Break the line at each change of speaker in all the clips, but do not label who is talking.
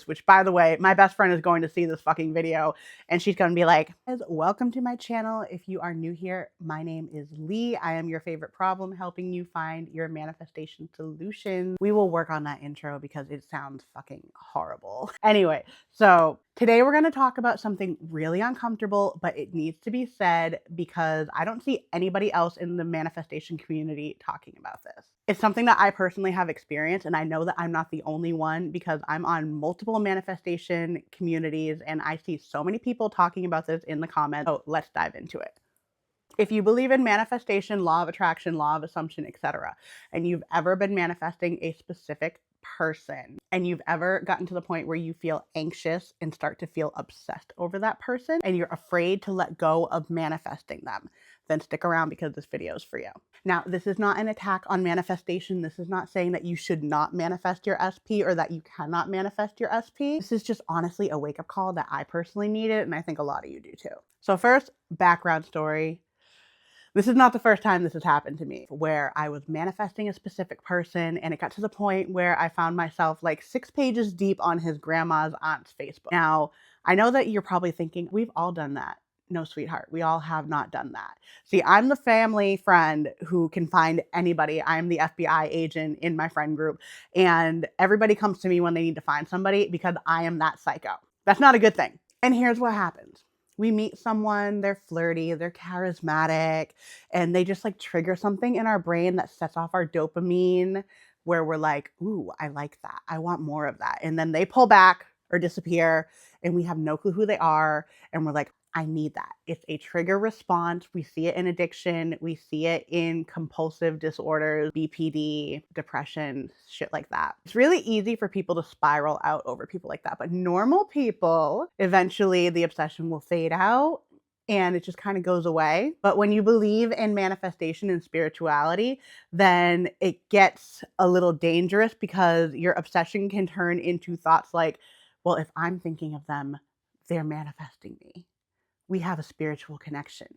which by the way, my best friend is going to see this fucking video and she's going to be like, welcome to my channel. If you are new here, my name is Lee. I am your favorite problem, helping you find your manifestation solution. We will work on that intro because it sounds fucking horrible. Anyway, so today we're going to talk about something really uncomfortable, but it needs to be said because I don't see anybody else in the manifestation community talking about this. It's something that I personally have experienced, and I know that I'm not the only one because I'm on multiple manifestation communities and I see so many people talking about this in the comments. So let's dive into it. If you believe in manifestation, law of attraction, law of assumption, etc., and you've ever been manifesting a specific person and you've ever gotten to the point where you feel anxious and start to feel obsessed over that person and you're afraid to let go of manifesting them, then stick around because this video is for you. Now, this is not an attack on manifestation. This is not saying that you should not manifest your SP or that you cannot manifest your SP. This is just honestly a wake-up call that I personally needed, and I think a lot of you do too. So first, background story. This is not the first time this has happened to me, where I was manifesting a specific person and it got to the point where I found myself like 6 pages deep on his grandma's aunt's Facebook. Now, I know that you're probably thinking, we've all done that. No, sweetheart, we all have not done that. See, I'm the family friend who can find anybody. I'm the FBI agent in my friend group, and everybody comes to me when they need to find somebody because I am that psycho. That's not a good thing. And here's what happens. We meet someone, they're flirty, they're charismatic, and they just like trigger something in our brain that sets off our dopamine where we're like, ooh, I like that. I want more of that. And then they pull back or disappear and we have no clue who they are. And we're like, I need that. It's a trigger response. We see it in addiction. We see it in compulsive disorders, BPD, depression, shit like that. It's really easy for people to spiral out over people like that. But normal people, eventually the obsession will fade out and it just kind of goes away. But when you believe in manifestation and spirituality, then it gets a little dangerous because your obsession can turn into thoughts like, well, if I'm thinking of them, they're manifesting me. We have a spiritual connection.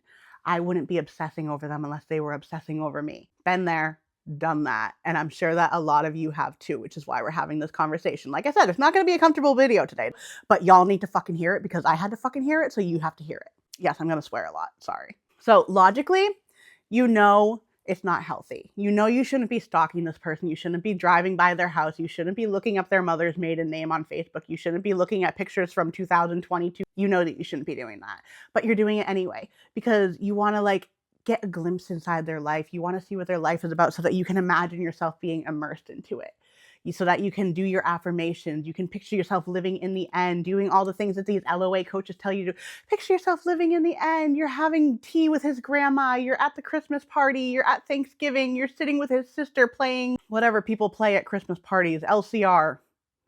I wouldn't be obsessing over them unless they were obsessing over me. Been there, done that. And I'm sure that a lot of you have too, which is why we're having this conversation. Like I said, it's not going to be a comfortable video today, but y'all need to fucking hear it because I had to fucking hear it, so you have to hear it. Yes, I'm going to swear a lot. Sorry. So logically, you know it's not healthy. You know you shouldn't be stalking this person. You shouldn't be driving by their house. You shouldn't be looking up their mother's maiden name on Facebook. You shouldn't be looking at pictures from 2022. You know that you shouldn't be doing that, but you're doing it anyway because you want to like get a glimpse inside their life. You want to see what their life is about so that you can imagine yourself being immersed into it. So that you can do your affirmations. You can picture yourself living in the end, doing all the things that these LOA coaches tell you to picture yourself living in the end. You're having tea with his grandma. You're at the Christmas party. You're at Thanksgiving. You're sitting with his sister playing whatever people play at Christmas parties, LCR.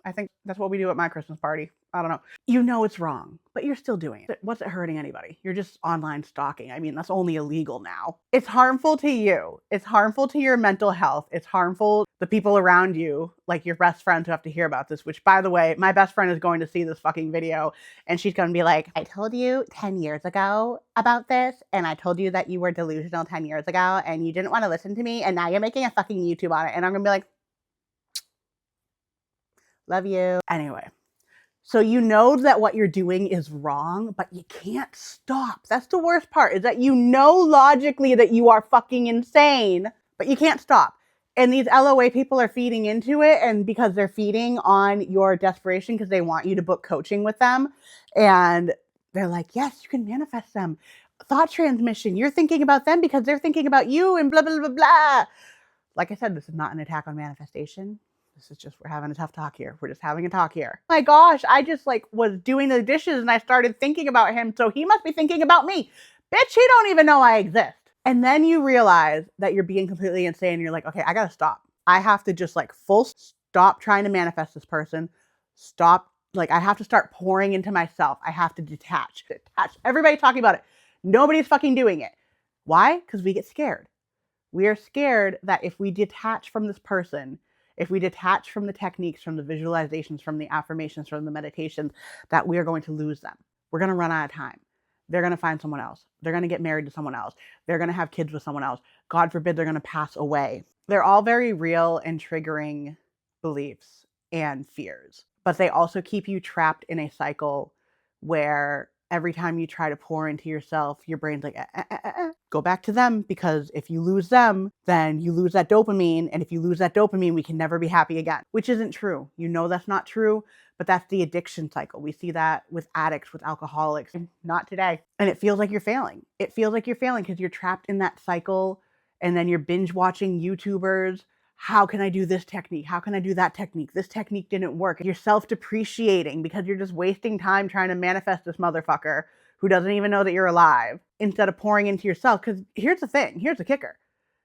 I think that's what we do at my Christmas party. I don't know. You know it's wrong, but you're still doing it. What's it hurting anybody? You're just online stalking. I mean, that's only illegal now. It's harmful to you. It's harmful to your mental health. It's harmful to the people around you, like your best friends who have to hear about this, which by the way, my best friend is going to see this fucking video and she's going to be like, I told you 10 years ago about this and I told you that you were delusional 10 years ago and you didn't want to listen to me and now you're making a fucking YouTube on it. And I'm going to be like, love you. Anyway. So you know that what you're doing is wrong, but you can't stop. That's the worst part, is that you know logically that you are fucking insane, but you can't stop. And these LOA people are feeding into it, and because they're feeding on your desperation because they want you to book coaching with them, and they're like, yes, you can manifest them. Thought transmission, you're thinking about them because they're thinking about you and blah, blah, blah, blah. Like I said, this is not an attack on manifestation. This is just, we're having a tough talk here. We're just having a talk here. Oh my gosh, I just like was doing the dishes and I started thinking about him, so he must be thinking about me. Bitch, he don't even know I exist. And then you realize that you're being completely insane. And you're like, okay, I gotta stop. I have to just like full stop trying to manifest this person. Stop. Like I have to start pouring into myself. I have to detach. Everybody's talking about it. Nobody's fucking doing it. Why? Because we get scared. We are scared that if we detach from this person, if we detach from the techniques, from the visualizations, from the affirmations, from the meditations, that we are going to lose them. We're going to run out of time. They're going to find someone else. They're going to get married to someone else. They're going to have kids with someone else. God forbid they're going to pass away. They're all very real and triggering beliefs and fears. but they also keep you trapped in a cycle where every time you try to pour into yourself, your brain's like, go back to them, because if you lose them, then you lose that dopamine. And if you lose that dopamine, we can never be happy again, which isn't true. You know that's not true, but that's the addiction cycle. We see that with addicts, with alcoholics. Not today. And it feels like you're failing. It feels like you're failing because you're trapped in that cycle, and then you're binge watching YouTubers. How can I do this technique? How can I do that technique? This technique didn't work. You're self-depreciating because you're just wasting time trying to manifest this motherfucker who doesn't even know that you're alive, instead of pouring into yourself. Because here's the thing, here's the kicker.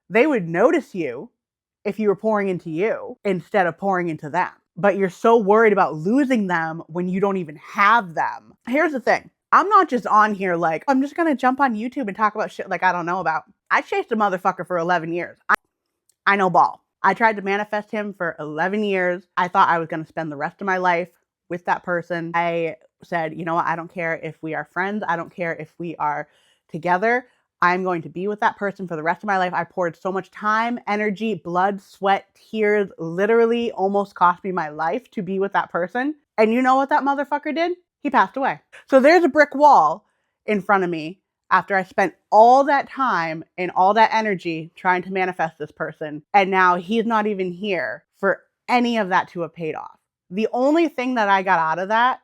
They would notice you if you were pouring into you instead of pouring into them. But you're so worried about losing them when you don't even have them. Here's the thing. I'm not just on here like, I'm just going to jump on YouTube and talk about shit like I don't know about. I chased a motherfucker for 11 years. I know ball. I tried to manifest him for 11 years. I thought I was going to spend the rest of my life with that person. I said, you know what? I don't care if we are friends. I don't care if we are together. I'm going to be with that person for the rest of my life. I poured so much time, energy, blood, sweat, tears, literally almost cost me my life to be with that person. And you know what that motherfucker did? He passed away. So there's a brick wall in front of me after I spent all that time and all that energy trying to manifest this person. And now he's not even here for any of that to have paid off. The only thing that I got out of that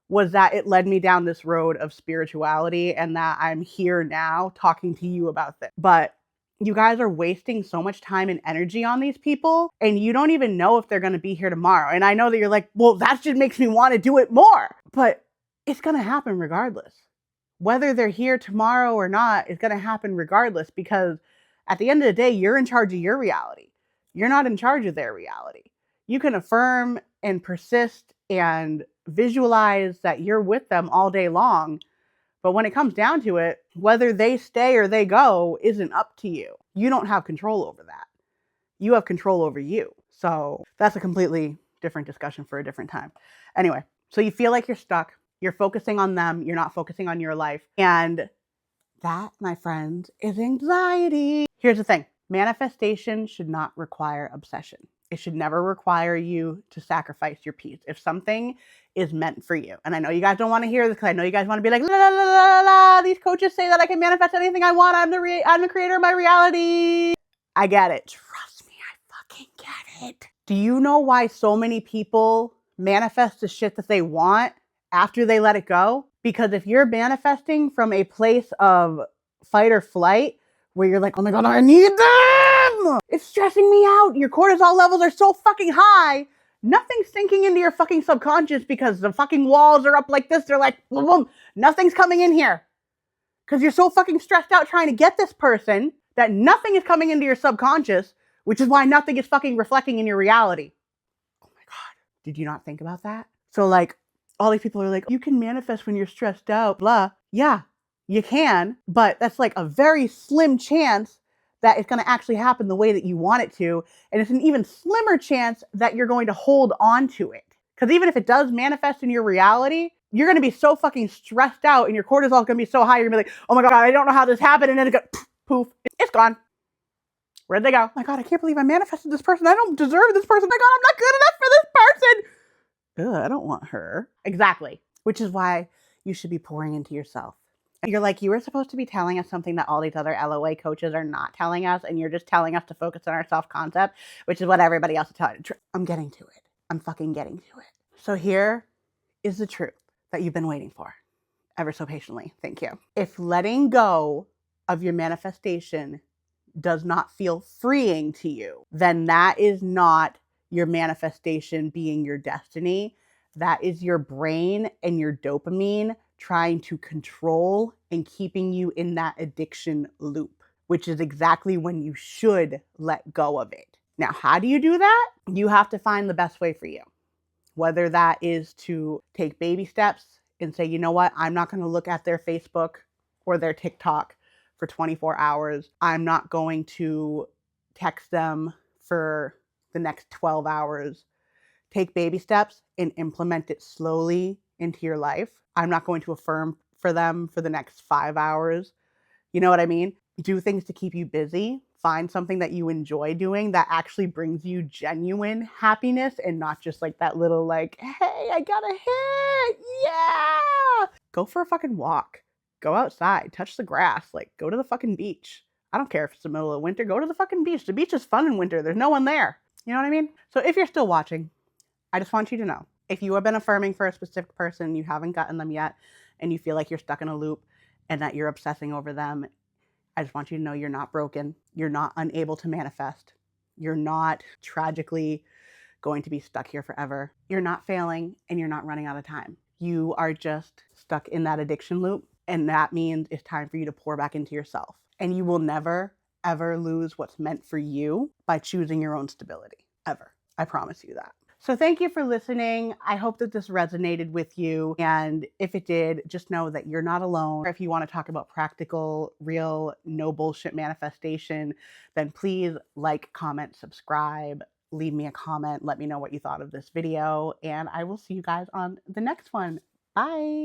was that it led me down this road of spirituality, and that I'm here now talking to you about this. But you guys are wasting so much time and energy on these people, and you don't even know if they're going to be here tomorrow. And I know that you're like, well, that just makes me want to do it more. But it's going to happen regardless. Whether they're here tomorrow or not is going to happen regardless, because at the end of the day, you're in charge of your reality. You're not in charge of their reality. You can affirm and persist and visualize that you're with them all day long. But when it comes down to it, whether they stay or they go isn't up to you. You don't have control over that. You have control over you. So that's a completely different discussion for a different time. Anyway, so you feel like you're stuck. You're focusing on them. You're not focusing on your life. And that, my friends, is anxiety. Here's the thing. Manifestation should not require obsession. It should never require you to sacrifice your peace. If something is meant for you, and I know you guys don't want to hear this because I know you guys want to be like, la, la, la, la, la, these coaches say that I can manifest anything I want. I'm the creator of my reality. I get it. Trust me, I fucking get it. Do you know why so many people manifest the shit that they want after they let it go? Because if you're manifesting from a place of fight or flight, where you're like, oh my God, I need them! It's stressing me out. Your cortisol levels are so fucking high. Nothing's sinking into your fucking subconscious because the fucking walls are up like this. They're like, boom, boom. Nothing's coming in here. Because you're so fucking stressed out trying to get this person that nothing is coming into your subconscious, which is why nothing is fucking reflecting in your reality. Oh my God. Did you not think about that? So like, all these people are like, you can manifest when you're stressed out, blah. Yeah, you can, but that's like a very slim chance that it's going to actually happen the way that you want it to. And it's an even slimmer chance that you're going to hold on to it. Because even if it does manifest in your reality, you're going to be so fucking stressed out and your cortisol is going to be so high, you're going to be like, oh my God, I don't know how this happened. And then it goes, poof, it's gone. Where'd they go? Oh my God, I can't believe I manifested this person. I don't deserve this person. Oh my God, I'm not good enough for this person. Ugh, I don't want her. Exactly. Which is why you should be pouring into yourself. You're like, you were supposed to be telling us something that all these other LOA coaches are not telling us, and you're just telling us to focus on our self-concept, which is what everybody else is telling. I'm getting to it. I'm fucking getting to it. So here is the truth that you've been waiting for ever so patiently. Thank you. If letting go of your manifestation does not feel freeing to you, then that is not your manifestation being your destiny. That is your brain and your dopamine trying to control and keeping you in that addiction loop, which is exactly when you should let go of it. Now, how do you do that? You have to find the best way for you, whether that is to take baby steps and say, you know what, I'm not going to look at their Facebook or their TikTok for 24 hours. I'm not going to text them for the next 12 hours. Take baby steps and implement it slowly into your life. I'm not going to affirm for them for the next 5 hours. You know what I mean? Do things to keep you busy find something that you enjoy doing that actually brings you genuine happiness and not just like that little like, hey, I got a hit. Yeah. Go for a fucking walk. Go outside, touch the grass, like go to the fucking beach. I don't care if it's the middle of winter, go to the fucking beach. The beach is fun in winter. There's no one there. You know what I mean? So if you're still watching, I just want you to know, if you have been affirming for a specific person, you haven't gotten them yet, and you feel like you're stuck in a loop and that you're obsessing over them, I just want you to know you're not broken. You're not unable to manifest. You're not tragically going to be stuck here forever. You're not failing and you're not running out of time. You are just stuck in that addiction loop. And that means it's time for you to pour back into yourself. And you will never, ever lose what's meant for you by choosing your own stability. Ever. I promise you that. So thank you for listening. I hope that this resonated with you. And if it did, just know that you're not alone. If you want to talk about practical, real, no bullshit manifestation, then please like, comment, subscribe, leave me a comment. Let me know what you thought of this video. And I will see you guys on the next one. Bye.